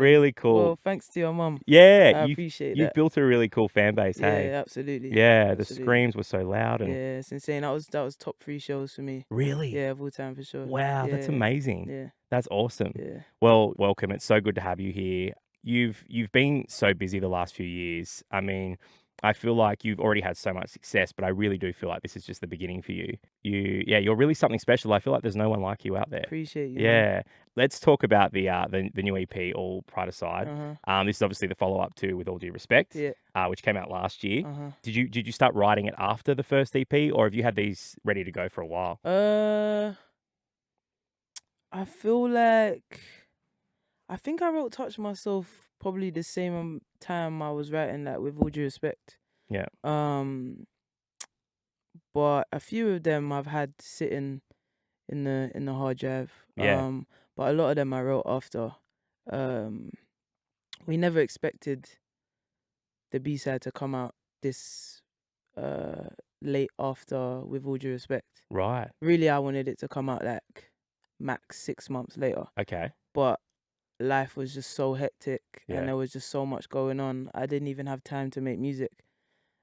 Really cool. Well, thanks to your mum. Yeah, I appreciate you've that. built a really cool fan base, hey? Yeah, absolutely. Yeah, the Absolutely. screams were so loud and Yeah, it's insane. That was top 3 shows for me. really? Yeah, of all time for sure. Wow, that's Yeah, amazing. yeah, That's awesome. yeah. Well, welcome. It's so good to have you here. You've been so busy the last few years. I mean, I feel like you've already had so much success, but I really do feel like this is just the beginning for you. You're really something special. I feel like there's no one like you out there. Appreciate you, man. Yeah. Let's talk about the new EP, All Pride Aside. Uh-huh. This is obviously the follow up to With All Due Respect, Yeah. which came out last year. Uh-huh. Did you start writing it after the first EP, or have you had these ready to go for a while? I feel like I think I wrote Touch Myself probably the same time I was writing that With All Due Respect. Yeah. But a few of them I've had sitting in the hard drive. Yeah. But a lot of them I wrote after. We never expected the B-side to come out this late after With All Due Respect. Right. Really, I wanted it to come out like max 6 months later. Okay. But life was just so hectic Yeah. and there was just so much going on. I didn't even have time to make music.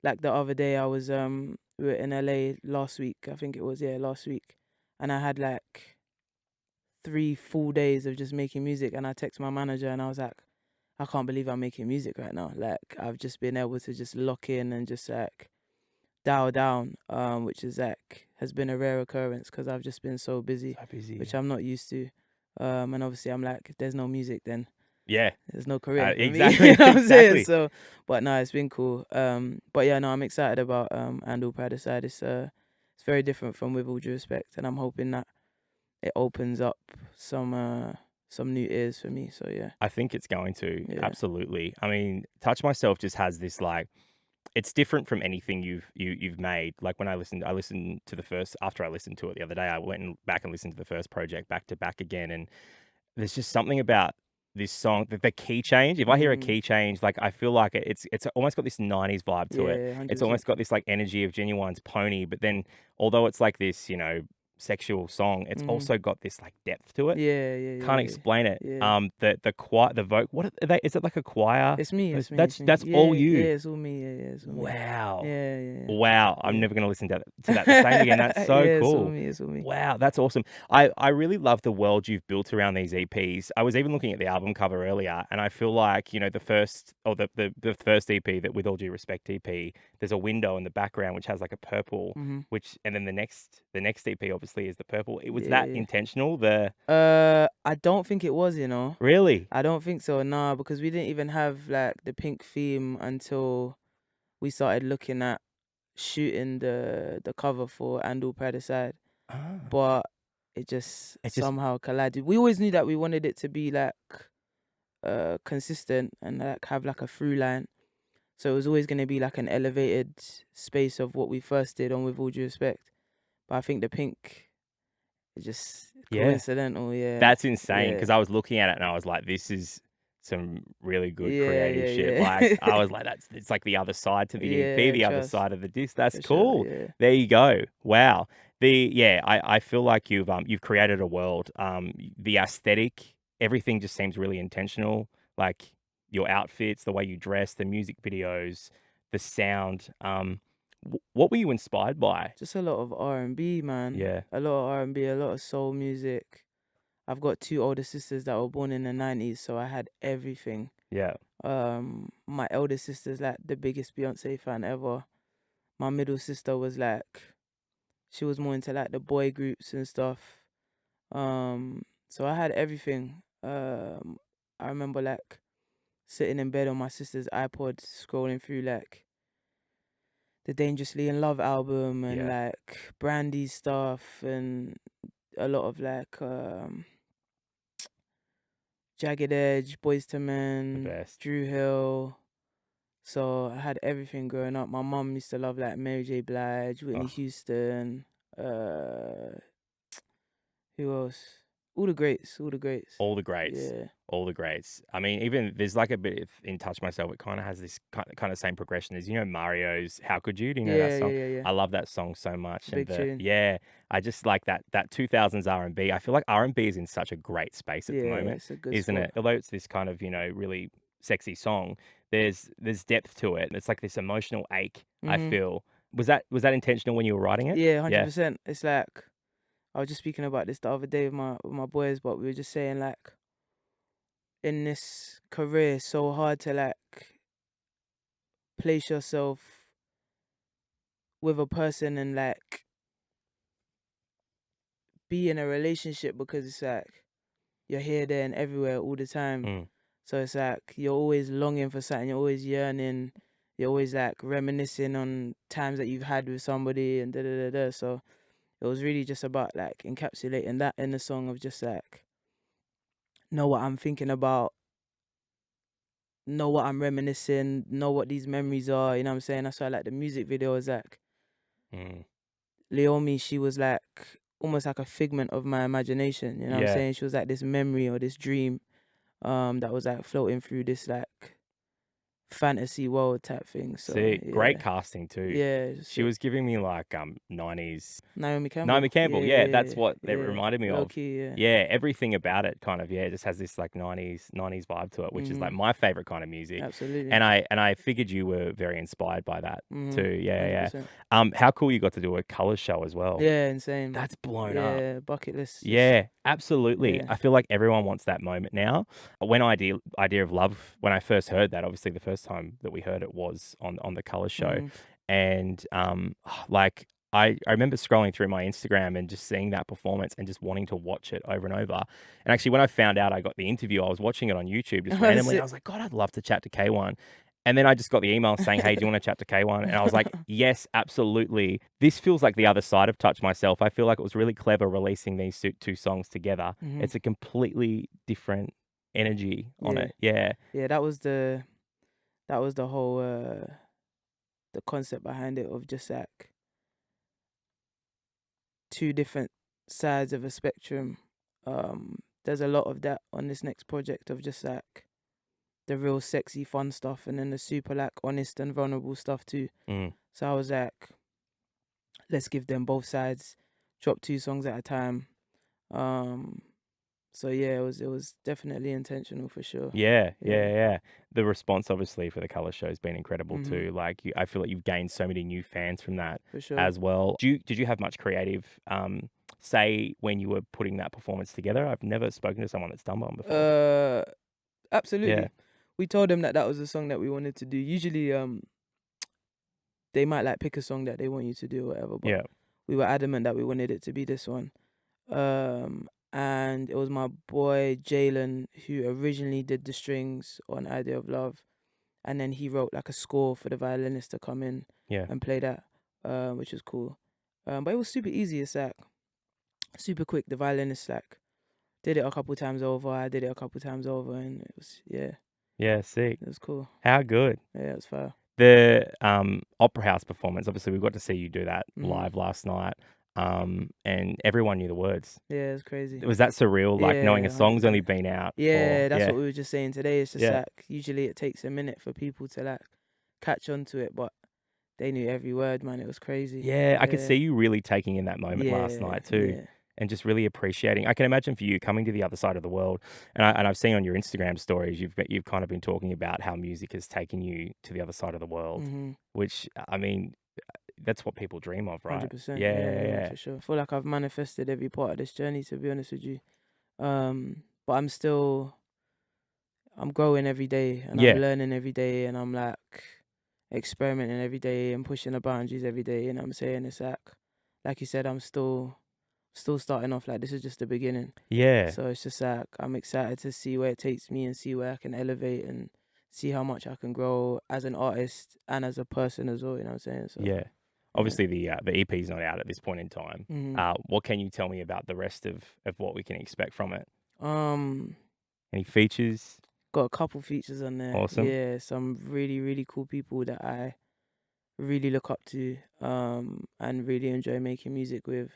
Like the other day I was we were in LA last week, I think it was, last week. And I had like 3 full days of just making music, and I texted my manager and I was like, I can't believe I'm making music right now. Like I've just been able to just lock in and just like dial down, which is like has been a rare occurrence because I've just been so busy, which I'm not used to. And obviously I'm like, if there's no music, then Yeah. there's no career for me. Exactly. You know what I'm saying? Exactly. So, but no, it's been cool. But yeah, no, I'm excited about And All Pride Aside. It's very different from With All Due Respect, and I'm hoping that it opens up some new ears for me. So yeah, I think it's going to. Yeah. Absolutely. I mean, Touch Myself just has this like, it's different from anything you've made. Like when I listened to the first, after I listened to it the other day, I went back and listened to the first project back to back again, and there's just something about this song, the key change. If I hear a key change, like I feel like it's almost got this 90s vibe to it. Yeah, It's 100%. almost got this like energy of Genuine's Pony, but then although it's like this, sexual song, it's also got this like depth to it. Yeah. Can't explain it. Yeah. The choir, the vocal, what are they? Is it like a choir? It's me. It's me. That's it's me. all Yeah, you. Yeah, it's all me. Yeah, it's all me. Wow. Yeah. Wow. I'm never gonna listen to that the same again. That's so Yeah, cool. It's all me. Wow, that's awesome. I really love the world you've built around these EPs. I was even looking at the album cover earlier, and I feel like, the first EP, that With All Due Respect EP, there's a window in the background which has like a purple, and then the next EP obviously is the purple. Was that intentional? I don't think it was, Really? I don't think so, nah, because we didn't even have like the pink theme until we started looking at shooting the cover for And All Pride Aside. Ah. But it just somehow collided. We always knew that we wanted it to be like consistent and like have like a through line. So it was always going to be like an elevated space of what we first did on With All Due Respect. But I think the pink is just coincidental. Yeah, That's insane, Yeah. because I was looking at it and I was like, this is some really good Yeah, creative yeah, shit. yeah. Like I was like, it's like the other side to the EP, Yeah, the other trust. side of the disc. That's For cool. sure, yeah. There you go. Wow. I feel like you've created a world. The aesthetic, everything just seems really intentional. Like your outfits, the way you dress, the music videos, the sound. What were you inspired by? Just a lot of R&B, man. Yeah. A lot of R&B, a lot of soul music. I've got 2 older sisters that were born in the 90s, so I had everything. Yeah. My elder sister's like the biggest Beyoncé fan ever. My middle sister was like, she was more into like the boy groups and stuff. So I had everything. I remember like sitting in bed on my sister's iPod, scrolling through like the Dangerously in Love album and like Brandy's stuff and a lot of like Jagged Edge, Boyz II Men, best. Drew Hill. So I had everything growing up. My mum used to love like Mary J. Blige, Whitney Houston. Who else? All the greats, all the greats. All the greats. Yeah. All the greats. I mean, even there's like a bit of in Touch Myself, it kind of has this kind of same progression as, Mario's How Could You? Do you know that Yeah, song? yeah, yeah, yeah. I love that song so much. And Big tune. I just like that 2000s R&B. I feel like R&B is in such a great space at the Yeah, moment, it's a good isn't spot. it? Although it's this kind of, really sexy song, there's depth to it. It's like this emotional ache, I Mhm. feel. Was that intentional when you were writing it? Yeah, Yeah. 100%. It's like I was just speaking about this the other day with my boys, but we were just saying like in this career, it's so hard to like place yourself with a person and like be in a relationship because it's like you're here, there, and everywhere all the time. Mm. So it's like you're always longing for something, you're always yearning, you're always like reminiscing on times that you've had with somebody and da da da da. So it was really just about like encapsulating that in the song of just like know what I'm thinking about, know what I'm reminiscing, know what these memories are, you know what I'm saying? That's why like the music video is like Mm. Leomi, she was like almost like a figment of my imagination, you know what I'm Yeah. saying? She was like this memory or this dream that was like floating through this like fantasy world type thing. So See, great yeah. casting too. Yeah, it's She sick. was giving me like 90s Naomi Campbell. Naomi Yeah, Campbell. Yeah, yeah, that's yeah, what it yeah. reminded me Low of. key, yeah. Yeah, everything about it kind of, it just has this like 90s vibe to it, which is like Mhm. my favorite kind of music. Absolutely. And I figured you were very inspired by that Mhm. too. Yeah, yeah. 100%. How cool you got to do a color show as well. Yeah, insane. That's blown up. Yeah, bucket list. Just Yeah, absolutely. yeah. I feel like everyone wants that moment now. When Idea of Love, when I first heard that, obviously the first time that we heard it was on the Color Show, Mhm. and like I remember scrolling through my Instagram and just seeing that performance and just wanting to watch it over and over. And actually, when I found out I got the interview, I was watching it on YouTube just That's randomly. I it. was like, God, I'd love to chat to K1. And then I just got the email saying, "Hey, do you want to chat to K1?" And I was like, "Yes, absolutely." This feels like the other side of Touch Myself. I feel like it was really clever releasing these two songs together. Mhm. It's a completely different energy on Yeah. it. Yeah. Yeah, that was the whole the concept behind it of just like two different sides of a spectrum. There's a lot of that on this next project of just like the real sexy fun stuff and then the super like honest and vulnerable stuff too. Mm. So I was like, let's give them both sides, drop 2 songs at a time. Um so yeah, it was definitely intentional for sure. Yeah, Yeah. yeah, yeah. The response, obviously, for the color show has been incredible Mhm. too. Like, I feel like you've gained so many new fans from that For sure. as well. Did you have much creative say when you were putting that performance together? I've never spoken to someone that's done one before. Uh Yeah, absolutely. We told them that that was the song that we wanted to do. Usually they might like pick a song that they want you to do or whatever, but yeah, we were adamant that we wanted it to be this one. And it was my boy Jalen who originally did the strings on Idea of Love, and then he wrote like a score for the violinist to come in yeah. and play that, which was cool. But it was super easy. It's like super quick. The violinist like did it a couple times over. I did it a couple times over, and it was Yeah, sick. it was cool. How good. Yeah, it was fire. The Opera House performance, obviously, we got to see you do that Mhm. live last night. And everyone knew the words. Yeah, it was crazy. Was that surreal? Like knowing Yeah, a song's only 100%. been out for, Yeah, that's yeah, what we were just saying today. It's just yeah. like usually it takes a minute for people to like catch on to it, but they knew every word, man. It was crazy. Yeah, I could see Yeah, you really taking in that moment last yeah, night too, yeah. and just really appreciating. I can imagine for you coming to the other side of the world, and I've seen on your Instagram stories you've kind of been talking about how music has taken you to the other side of the world, Mhm. which I mean, that's what people dream of, right? 100%. Yeah, Yeah, yeah, yeah, yeah. for sure. I feel like I've manifested every part of this journey, to be honest with you. But I'm growing every day and I'm Yeah, learning every day and I'm like experimenting every day and pushing the boundaries every day. You know what I'm saying? It's like you said, I'm still starting off. Like this is just the beginning. yeah, So it's just like I'm excited to see where it takes me and see where I can elevate and see how much I can grow as an artist and as a person as well. You know what I'm saying? So yeah. yeah. Obviously, the EP's not out at this point in time. hmm What can you tell me about the rest of what we can expect from it? Um, Any features? got a couple features on there. Awesome. Yeah, some really really cool people that I really look up to. And really enjoy making music with.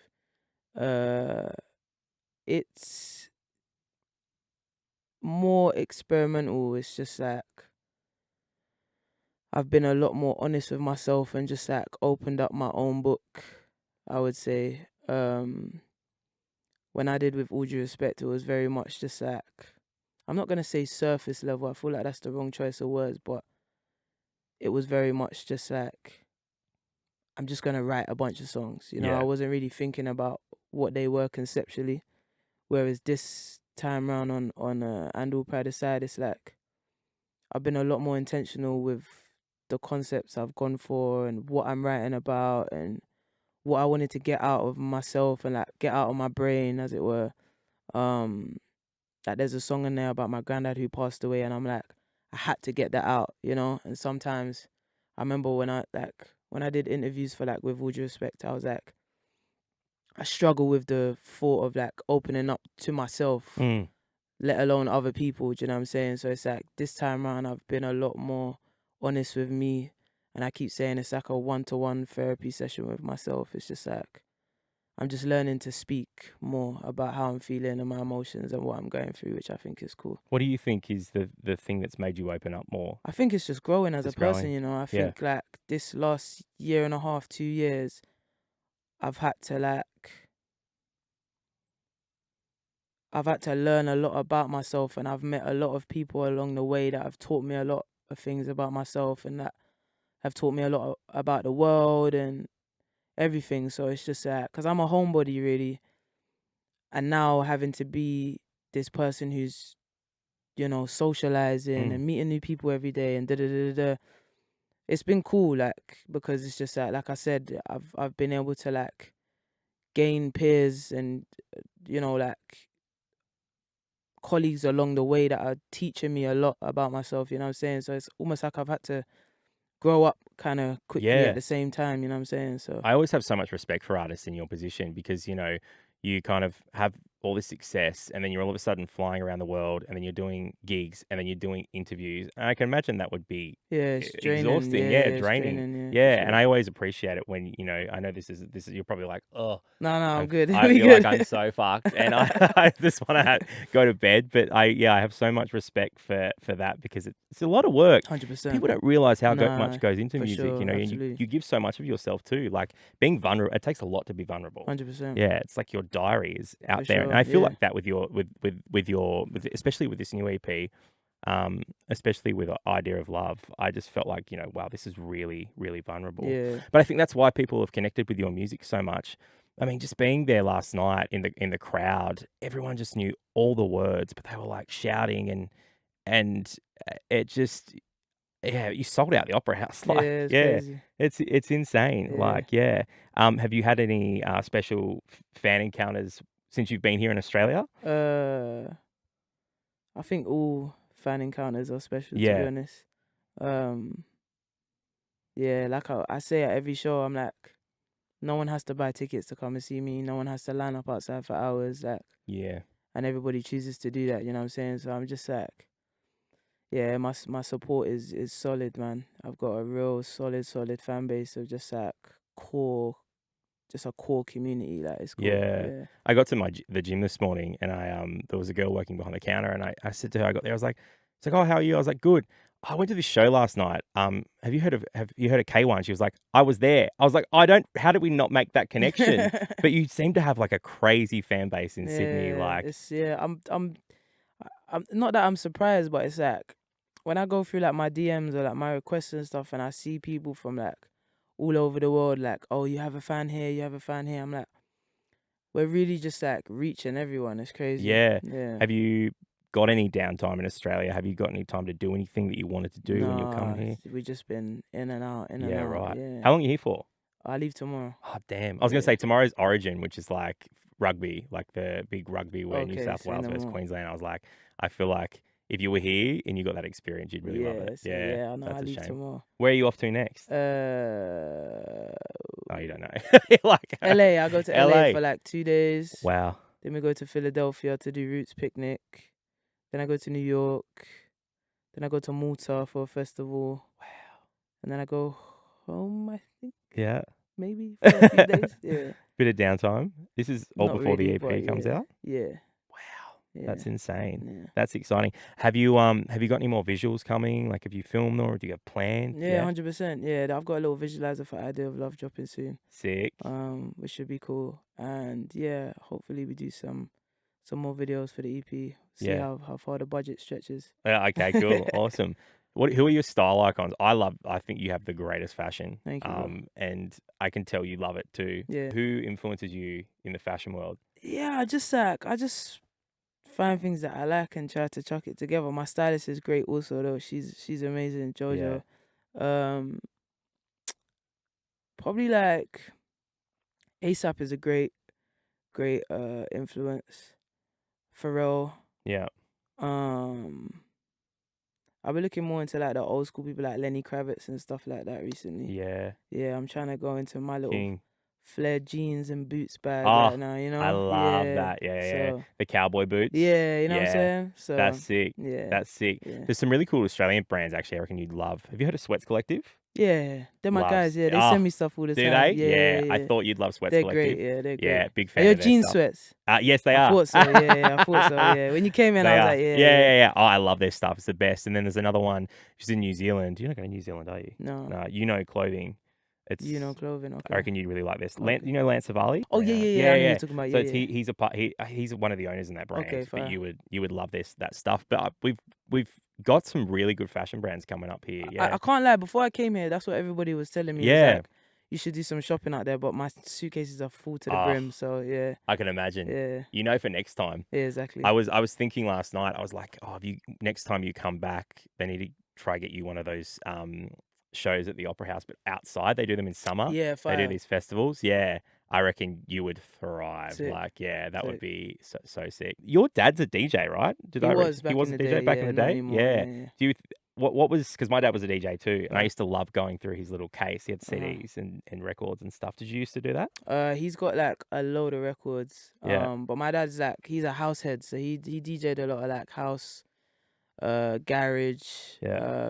Uh, it's more experimental. It's just like I've been a lot more honest with myself and just like opened up my own book, I would say. When I did With All Due Respect, it was very much just like, I'm not gonna say surface level, I feel like that's the wrong choice of words, but it was very much just like, I'm just gonna write a bunch of songs. You know, I Yeah. wasn't really thinking about what they were conceptually. Whereas this time round on And All Pride Aside, it's like I've been a lot more intentional with the concepts I've gone for and what I'm writing about and what I wanted to get out of myself and like get out of my brain, as it were. Like there's a song in there about my granddad who passed away, and I'm like, I had to get that out, you know. And sometimes I remember when I did interviews for like With All Due Respect, I was like, I struggle with the thought of like opening up to myself, Mm. let alone other people. Do you know what I'm saying? So it's like this time around, I've been a lot more honest with me, and I keep saying it's like a 1-to-1 therapy session with myself. It's just like I'm just learning to speak more about how I'm feeling and my emotions and what I'm going through, which I think is cool. What do you think is the thing that's made you open up more? I think it's just growing as a Just person, growing? you know. I Yeah. think like this last year and a half, 2 years, I've had to learn a lot about myself, and I've met a lot of people along the way that have taught me a lot of things about myself and that have taught me a lot about the world and everything. So it's just that, because I'm a homebody really, and now having to be this person who's, you know, socializing Mm. and meeting new people every day and da da da da. It's been cool, like, because it's just like I said, I've been able to like gain peers and you know like colleagues along the way that are teaching me a lot about myself, you know what I'm saying? So it's almost like I've had to grow up kind of quickly at Yeah. the same time, you know what I'm saying? So I always have so much respect for artists in your position because, you know, you kind of have all this success and then you're all of a sudden flying around the world and then you're doing gigs and then you're doing interviews. And I can imagine that would be yeah, it's draining. exhausting. Yeah, Yeah, yeah, it's draining. draining. Yeah, for Yeah. And sure. I always appreciate it when, you know, I know this is, you're probably like, oh, No, I'm good. We you're like, good. I'm so fucked. And I just want to go to bed. But I have so much respect for that because it's a lot of work. 100%. People don't realize how Nah, much goes into for music, you sure, know, and absolutely. you give so much of yourself too. Like being vulnerable, it takes a lot to be vulnerable. 100%. Yeah, it's like your diary is out For there, and sure, I feel yeah. like that with your especially with this new EP, especially with the idea of love. I just felt like, you know, wow, this is really really vulnerable. Yeah. But I think that's why people have connected with your music so much. I mean, just being there last night in the crowd, everyone just knew all the words, but they were like shouting and it just yeah, you sold out the Opera House. Yeah, Like, it's yeah, crazy. it's insane. Yeah. Like, yeah. Have you had any special fan encounters since you've been here in Australia? I think all fan encounters are special, to be Yeah, honest. Um, yeah, like I say at every show, I'm like, no one has to buy tickets to come and see me. No one has to line up outside for hours, like, yeah, and everybody chooses to do that. You know what I'm saying? So I'm just like, yeah, my support is solid, man. I've got a real solid fan base of just like just a core community. Like it's cool. yeah. Yeah. I got to the gym this morning, and there was a girl working behind the counter, and I said to her, I got there, I was like, it's like, oh, how are you? I was like, good. I went to this show last night. Have you heard of K1? She was like, I was there. I was like, I don't. How did we not make that connection? But you seem to have like a crazy fan base in Sydney. Yeah, Like, it's yeah. I'm not that I'm surprised, but it's like when I go through like my DMs or like my requests and stuff, and I see people from like all over the world, like, oh, you have a fan here, you have a fan here. I'm like, we're really just like reaching everyone. It's crazy. yeah. Yeah. Have you got any downtime in Australia? Have you got any time to do anything that you wanted to do when you're coming Nah, here? we just been in and out, in and Yeah, out. right. Yeah. How long are you here for? I leave tomorrow. Oh, damn. I was going to Yeah. say tomorrow's Origin, which is like rugby, like the big rugby where New Okay, South say Wales no versus more. Queensland. I was like, I feel like if you were here and you got that experience, you'd really love Yeah, it. so Yeah, yeah, I know. that's I a leave shame. tomorrow. Where are you off to next? Oh, you don't know. You're like LA. I go to LA for LA. like 2 days. Wow. Then we go to Philadelphia to do Roots Picnic. Then I go to New York. Then I go to Malta for a festival. Wow. And then I go home, I think. Yeah. maybe for a few days. Yeah, Bit of downtime. This is all not before the really, but EP comes out. yeah, Wow, yeah, that's insane. yeah. That's exciting. Have you got any more visuals coming? Like, have you filmed them or do you have planned? Yeah, 100%. Yeah, I've got a little visualizer for Idea of Love dropping soon. Sick. Which should be cool. And yeah, hopefully we do some more videos for the EP. See Yeah. how far the budget stretches. Yeah. Okay. Cool. Awesome. Who are your style icons? I think you have the greatest fashion. Thank you, bro. And I can tell you love it too. Yeah. Who influences you in the fashion world? Yeah, I just find things that I like and try to chuck it together. My stylist is great also though. She's amazing, Jojo. Um Probably like ASAP is a great influence. Pharrell. Yeah. I've been looking more into like the old school people like Lenny Kravitz and stuff like that recently. Yeah. Yeah, I'm trying to go into my little King. flared jeans and boots bag Oh, right now, you know? I love that. Yeah. So, The cowboy boots. yeah, you know what I'm Yeah. saying? So That's sick. yeah. That's sick. Yeah. There's some really cool Australian brands actually I reckon you'd love. Have you heard of Sweats Collective? Yeah, they're my Loves- guys. Yeah, they Oh, send me stuff all the Do time. they? Yeah. I thought you'd love Sweats They're Collective. great. Yeah, they're great. Yeah, big Are fan your of their jean stuff. sweats? Yes, they I are. thought so. Yeah, I thought so. Yeah, when you came in, They I was are. like, Yeah. Oh, I love their stuff. It's the best. And then there's another one. She's in New Zealand. You're not going to New Zealand, are you? No. No, you know clothing. It's Clothing. Okay. I reckon you'd really like this. Okay. You know Lance Savali? Oh yeah. I know who you're talking about. So Yeah, he's a part. He's one of the owners in that brand. Okay, but fair. you would love that stuff. But we've got some really good fashion brands coming up here. Yeah. I can't lie. Before I came here, that's what everybody was telling me. Yeah. Was like, you should do some shopping out there, but my suitcases are full to the brim. So yeah. I can imagine. Yeah. You know, for next time. Yeah, exactly. I was thinking last night. I was like, oh, next time you come back, they need to try get you one of those shows at the Opera House, but outside. They do them in summer. Yeah, They do fire. these festivals. Yeah. I reckon you would thrive. Sick. Like, yeah, that would Sick. be so sick. Your dad's a DJ, right? He was back he was in a the DJ day, back yeah, in the not day? anymore, Yeah. yeah. Do you what was, because my dad was a DJ too, and I Right. used to love going through his little case. He had CDs and records and stuff. Did you used to do that? He's got like a load of records. Yeah. But my dad's like, he's a house head, so he DJ'd a lot of like house, garage,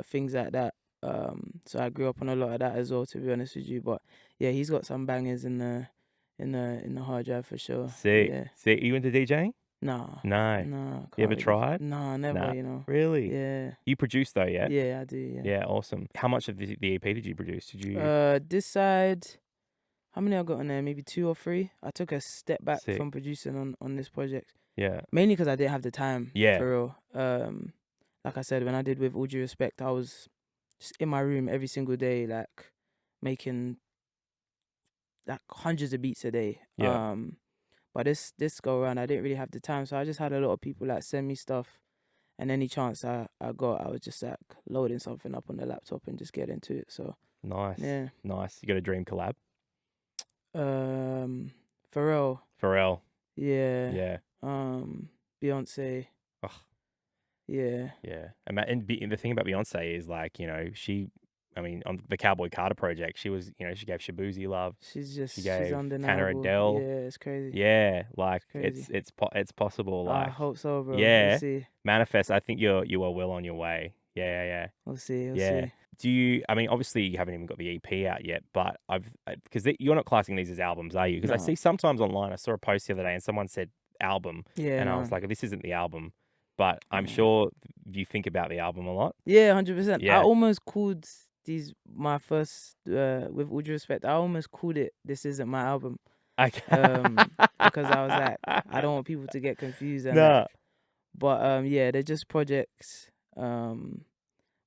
things like that. So I grew up on a lot of that as well, to be honest with you. But yeah, he's got some bangers in the hard drive for sure. Sick. Yeah. Sick. You into DJing? Nah. No. Nah. You ever can't really- tried? Nah, never. Nah. You know. Really? Yeah. You produce though, yeah? Yeah, I do. Yeah. Yeah, awesome. How much of the EP did you produce? Did you? This side, how many I got on there? Maybe 2 or 3. I took a step back Sick. from producing on this project, Yeah. mainly because I didn't have the time. Yeah. For real. Like I said, when I did With All Due Respect, I was just in my room every single day, like making like hundreds of beats a day. Yeah. But this go around, I didn't really have the time, so I just had a lot of people like send me stuff, and any chance I got, I was just like loading something up on the laptop and just get into it. So Nice. yeah. Nice. You got a dream collab? Pharrell. Pharrell. Yeah. Yeah. Beyonce. Ugh. Yeah. Yeah. And the thing about Beyonce is, like, you know, on the Cowboy Carter project, she was, you know, she gave Shabuzi love. She's gave undeniable. Tanner Adele. Yeah, it's crazy. Yeah, like Crazy. it's possible. I Like, hope so, bro. yeah. We'll see. manifest. I think you are well on your way. Yeah. We'll see. Yeah. Do you? I mean, obviously you haven't even got the EP out yet, but because you're not classing these as albums, are you? Because I No. see sometimes online. I saw a post the other day, and someone said album, Yeah. and I no. was like, this isn't the album. But I'm No. sure you think about the album a lot. Yeah, 100%. Yeah. I almost called my first, With All Due Respect, I almost called it "This Isn't My Album," Okay. because I was like, I don't want people to get confused. And No. like, but yeah, they're just projects.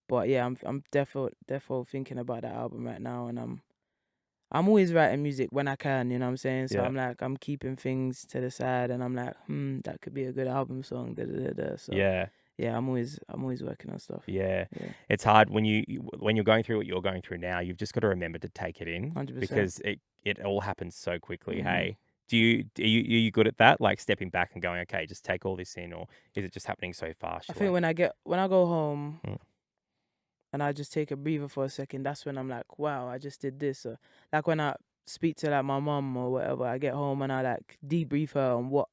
But yeah, I'm defo thinking about that album right now, and I'm always writing music when I can, you know what I'm saying? So Yeah. I'm like, I'm keeping things to the side, and I'm like, that could be a good album song. So Yeah. I'm always working on stuff. Yeah. Yeah. It's hard when you're going through what you're going through now. You've just got to remember to take it in 100%. because it all happens so quickly. Mhm. Hey, are you good at that? Like stepping back and going, okay, just take all this in, or is it just happening so fast? I You're think like, when I go home Mm. and I just take a breather for a second, that's when I'm like, wow, I just did this. Or like when I speak to like my mum or whatever, I get home and I like debrief her on what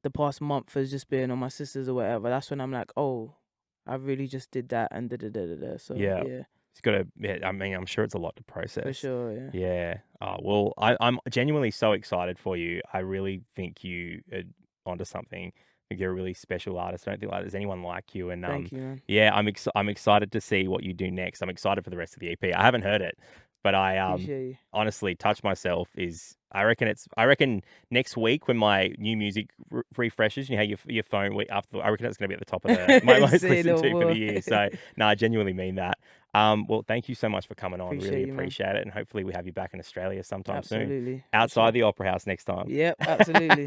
the past month has just been, or my sisters or whatever. That's when I'm like, oh, I really just did that and da. So Yeah. yeah. It's gotta yeah, I mean, I'm sure it's a lot to For process. sure, yeah. Yeah. Well, I'm genuinely so excited for you. I really think you are onto something. I think you're a really special artist. I don't think like there's anyone like you. And Thank you, man. yeah, I'm excited to see what you do next. I'm excited for the rest of the EP. I haven't heard it, but I Appreciate you. honestly, Touch Myself is. I reckon next week when my new music refreshes, you know how your phone I reckon that's gonna be at the top of my most Say listened no to for the more. year. So no, I genuinely mean that. Well, thank you so much for coming on. Really Appreciate you, man. appreciate it, and hopefully we have you back in Australia sometime soon, Absolutely. For outside sure. the Opera House next time. Yep, absolutely.